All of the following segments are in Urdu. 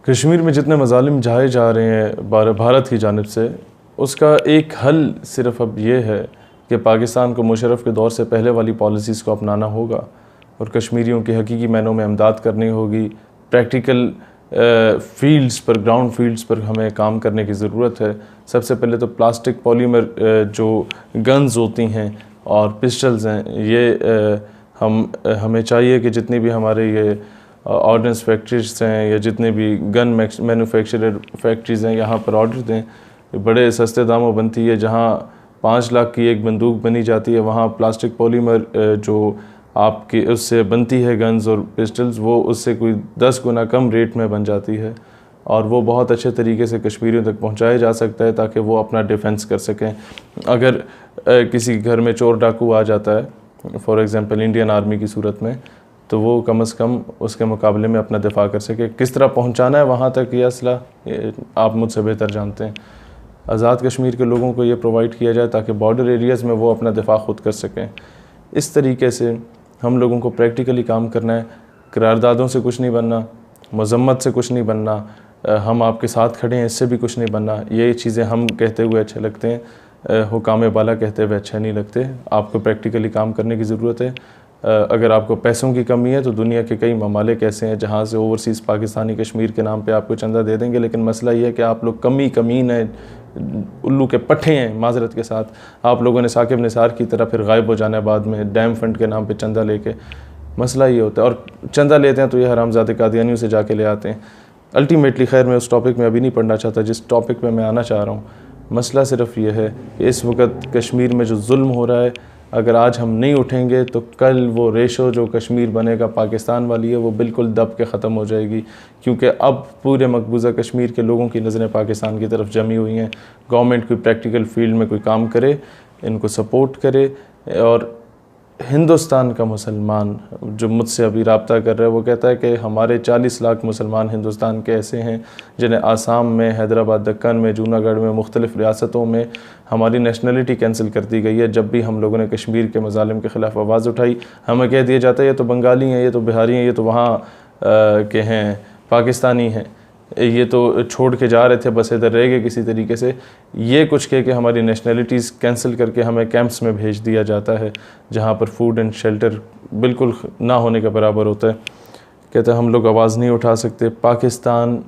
کشمیر میں جتنے مظالم جھائے جا رہے ہیں بھارت کی جانب سے، اس کا ایک حل صرف اب یہ ہے کہ پاکستان کو مشرف کے دور سے پہلے والی پالیسیز کو اپنانا ہوگا اور کشمیریوں کی حقیقی معنوں میں امداد کرنی ہوگی. پریکٹیکل فیلڈز پر، گراؤنڈ فیلڈز پر ہمیں کام کرنے کی ضرورت ہے. سب سے پہلے تو پلاسٹک پولیمر جو گنز ہوتی ہیں اور پسٹلز ہیں، یہ ہمیں چاہیے کہ جتنی بھی ہمارے یہ آرڈننس فیکٹریز ہیں یا جتنے بھی گن مینوفیکچرر فیکٹریز ہیں، یہاں پر آرڈر دیں. بڑے سستے داموں بنتی ہے، جہاں 5 لاکھ کی ایک بندوق بنی جاتی ہے، وہاں پلاسٹک پولیمر جو آپ کی اس سے بنتی ہے گنز اور پسٹلز، وہ اس سے کوئی 10 گنا کم ریٹ میں بن جاتی ہے اور وہ بہت اچھے طریقے سے کشمیریوں تک پہنچایا جا سکتا ہے تاکہ وہ اپنا ڈیفنس کر سکیں. اگر کسی گھر میں چور ڈاکو آ جاتا ہے فار ایگزامپل انڈین آرمی کی صورت میں، تو وہ کم از کم اس کے مقابلے میں اپنا دفاع کر سکے. کس طرح پہنچانا ہے وہاں تک یہ اسلحہ، آپ مجھ سے بہتر جانتے ہیں. آزاد کشمیر کے لوگوں کو یہ پرووائڈ کیا جائے تاکہ بارڈر ایریاز میں وہ اپنا دفاع خود کر سکیں. اس طریقے سے ہم لوگوں کو پریکٹیکلی کام کرنا ہے. قراردادوں سے کچھ نہیں بننا، مذمت سے کچھ نہیں بننا، ہم آپ کے ساتھ کھڑے ہیں اس سے بھی کچھ نہیں بننا. یہ چیزیں ہم کہتے ہوئے اچھے لگتے ہیں، حکام بالا کہتے ہوئے اچھا نہیں لگتے. آپ کو پریکٹیکلی کام کرنے کی ضرورت ہے. اگر آپ کو پیسوں کی کمی ہے تو دنیا کے کئی ممالک ایسے ہیں جہاں سے اوورسیز پاکستانی کشمیر کے نام پہ آپ کو چندہ دے دیں گے، لیکن مسئلہ یہ ہے کہ آپ لوگ کمین ہیں، الو کے پٹھے ہیں معذرت کے ساتھ. آپ لوگوں نے ثاقب نثار کی طرح پھر غائب ہو جانا ہے بعد میں ڈیم فنڈ کے نام پہ چندہ لے کے. مسئلہ یہ ہوتا ہے، اور چندہ لیتے ہیں تو یہ حرامزادہ قادیانیوں سے جا کے لے آتے ہیں. الٹیمیٹلی خیر میں اس ٹاپک میں ابھی نہیں پڑھنا چاہتا جس ٹاپک پہ میں آنا چاہ رہا ہوں. مسئلہ صرف یہ ہے کہ اس وقت کشمیر میں جو ظلم ہو رہا ہے، اگر آج ہم نہیں اٹھیں گے تو کل وہ ریشو جو کشمیر بنے گا پاکستان والی ہے وہ بالکل دب کے ختم ہو جائے گی، کیونکہ اب پورے مقبوضہ کشمیر کے لوگوں کی نظریں پاکستان کی طرف جمی ہوئی ہیں. گورنمنٹ کوئی پریکٹیکل فیلڈ میں کوئی کام کرے، ان کو سپورٹ کرے. اور ہندوستان کا مسلمان جو مجھ سے ابھی رابطہ کر رہا ہے وہ کہتا ہے کہ ہمارے 40 لاکھ مسلمان ہندوستان کے ایسے ہیں جنہیں آسام میں، حیدرآباد دکن میں، جوناگڑھ میں، مختلف ریاستوں میں ہماری نیشنلٹی کینسل کر دی گئی ہے. جب بھی ہم لوگوں نے کشمیر کے مظالم کے خلاف آواز اٹھائی، ہمیں کہہ دیا جاتا ہے یہ تو بنگالی ہیں، یہ تو بہاری ہیں، یہ تو وہاں کے ہیں، پاکستانی ہیں، یہ تو چھوڑ کے جا رہے تھے بس ادھر رہ گئے کسی طریقے سے. یہ کچھ کہہ کے ہماری نیشنلٹیز کینسل کر کے ہمیں کیمپس میں بھیج دیا جاتا ہے جہاں پر فوڈ اینڈ شیلٹر بالکل نہ ہونے کا برابر ہوتا ہے. کہتے ہیں ہم لوگ آواز نہیں اٹھا سکتے. پاکستان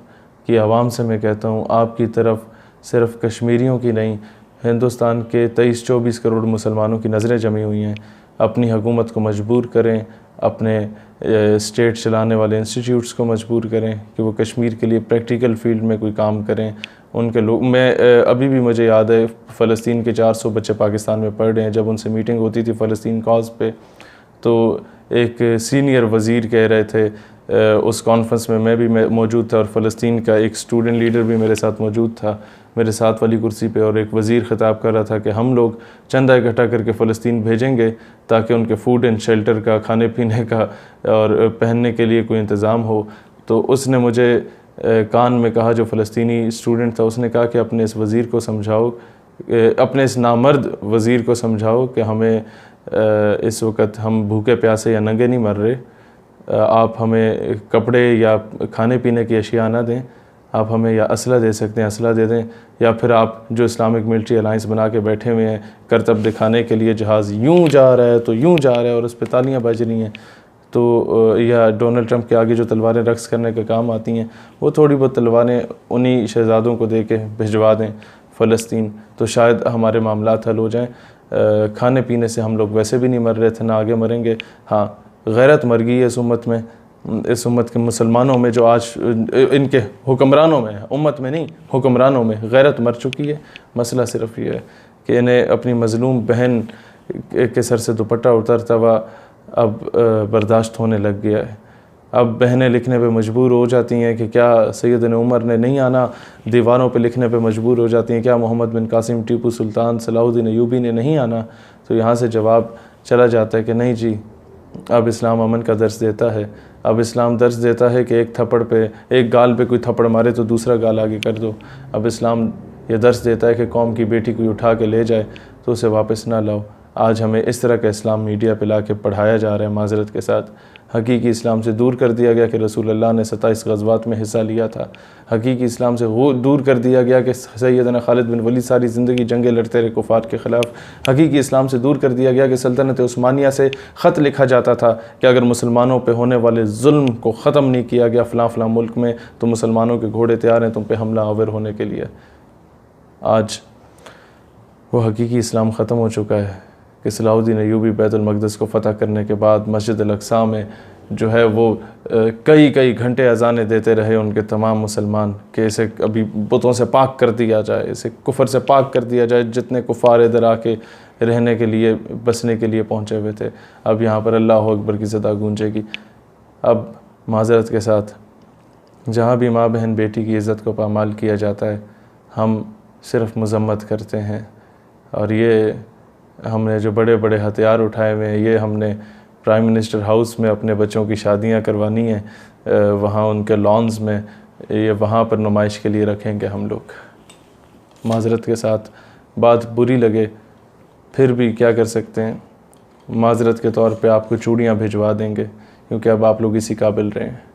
کی عوام سے میں کہتا ہوں، آپ کی طرف صرف کشمیریوں کی نہیں، ہندوستان کے 23-24 کروڑ مسلمانوں کی نظریں جمی ہوئی ہیں. اپنی حکومت کو مجبور کریں، اپنے اسٹیٹ چلانے والے انسٹیٹیوٹس کو مجبور کریں کہ وہ کشمیر کے لیے پریکٹیکل فیلڈ میں کوئی کام کریں. ان کے لوگ، میں ابھی بھی مجھے یاد ہے فلسطین کے 400 بچے پاکستان میں پڑھ رہے ہیں. جب ان سے میٹنگ ہوتی تھی فلسطین کاز پہ، تو ایک سینئر وزیر کہہ رہے تھے، اس کانفرنس میں بھی موجود تھا اور فلسطین کا ایک اسٹوڈنٹ لیڈر بھی میرے ساتھ موجود تھا میرے ساتھ والی کرسی پہ، اور ایک وزیر خطاب کر رہا تھا کہ ہم لوگ چندہ اکٹھا کر کے فلسطین بھیجیں گے تاکہ ان کے فوڈ اینڈ شیلٹر کا، کھانے پینے کا اور پہننے کے لیے کوئی انتظام ہو. تو اس نے مجھے کان میں کہا، جو فلسطینی اسٹوڈنٹ تھا، اس نے کہا کہ اپنے اس وزیر کو سمجھاؤ، اپنے اس نامرد وزیر کو سمجھاؤ کہ ہمیں اس وقت ہم بھوکے پیاسے یا ننگے نہیں مر رہے. آپ ہمیں کپڑے یا کھانے پینے کی اشیاء نہ دیں، آپ ہمیں یا اسلحہ دے سکتے ہیں اسلحہ دے دیں، یا پھر آپ جو اسلامک ملٹری الائنس بنا کے بیٹھے ہوئے ہیں کرتب دکھانے کے لیے جہاز یوں جا رہا ہے تو یوں جا رہا ہے اور اس پہ تالیاں بج رہی ہیں، تو یا ڈونلڈ ٹرمپ کے آگے جو تلواریں رقص کرنے کے کام آتی ہیں، وہ تھوڑی بہت تلواریں انہی شہزادوں کو دے کے بھجوا دیں فلسطین، تو شاید ہمارے معاملات حل ہو جائیں. کھانے پینے سے ہم لوگ ویسے بھی نہیں مر رہے تھے، نہ آگے مریں گے. ہاں، غیرت مر گئی ہے اس امت میں، اس امت کے مسلمانوں میں، جو آج ان کے حکمرانوں میں، امت میں نہیں حکمرانوں میں غیرت مر چکی ہے. مسئلہ صرف یہ ہے کہ انہیں اپنی مظلوم بہن کے سر سے دوپٹہ اترتا ہوا اب برداشت ہونے لگ گیا ہے. اب بہنیں لکھنے پہ مجبور ہو جاتی ہیں کہ کیا سیدنا عمر نے نہیں آنا، دیواروں پہ لکھنے پہ مجبور ہو جاتی ہیں کیا محمد بن قاسم، ٹیپو سلطان، صلاح الدین ایوبی نے نہیں آنا. تو یہاں سے جواب چلا جاتا ہے کہ نہیں جی، اب اسلام امن کا درس دیتا ہے. اب اسلام درس دیتا ہے کہ ایک تھپڑ پہ، ایک گال پہ کوئی تھپڑ مارے تو دوسرا گال آگے کر دو. اب اسلام یہ درس دیتا ہے کہ قوم کی بیٹی کوئی اٹھا کے لے جائے تو اسے واپس نہ لاؤ. آج ہمیں اس طرح کا اسلام میڈیا پہ لا کے پڑھایا جا رہا ہے معذرت کے ساتھ۔ حقیقی اسلام سے دور کر دیا گیا کہ رسول اللہ نے 27 غزوات میں حصہ لیا تھا۔ حقیقی اسلام سے دور کر دیا گیا کہ سیدنا خالد بن ولید ساری زندگی جنگیں لڑتے رہے کفار کے خلاف۔ حقیقی اسلام سے دور کر دیا گیا کہ سلطنت عثمانیہ سے خط لکھا جاتا تھا کہ اگر مسلمانوں پہ ہونے والے ظلم کو ختم نہیں کیا گیا فلاں فلاں ملک میں تو مسلمانوں کے گھوڑے تیار ہیں تم پہ حملہ آور ہونے کے لیے۔ آج وہ حقیقی اسلام ختم ہو چکا ہے کہ صلاح الدین ایوبی بیت المقدس کو فتح کرنے کے بعد مسجد الاقصیٰ میں جو ہے وہ کئی گھنٹے اذانیں دیتے رہے ان کے تمام مسلمان کہ اسے ابھی بتوں سے پاک کر دیا جائے، اسے کفر سے پاک کر دیا جائے۔ جتنے کفار ادھر آ کے رہنے کے لیے بسنے کے لیے پہنچے ہوئے تھے، اب یہاں پر اللہ اکبر کی صدا گونجے گی۔ اب معذرت کے ساتھ جہاں بھی ماں بہن بیٹی کی عزت کو پامال کیا جاتا ہے ہم صرف مذمت کرتے ہیں، اور یہ ہم نے جو بڑے بڑے ہتھیار اٹھائے ہوئے ہیں، یہ ہم نے پرائم منسٹر ہاؤس میں اپنے بچوں کی شادیاں کروانی ہیں، وہاں ان کے لانز میں، یہ وہاں پر نمائش کے لیے رکھیں گے ہم لوگ۔ معذرت کے ساتھ بات بری لگے پھر بھی کیا کر سکتے ہیں، معذرت کے طور پہ آپ کو چوڑیاں بھجوا دیں گے کیونکہ اب آپ لوگ اسی قابل رہے ہیں۔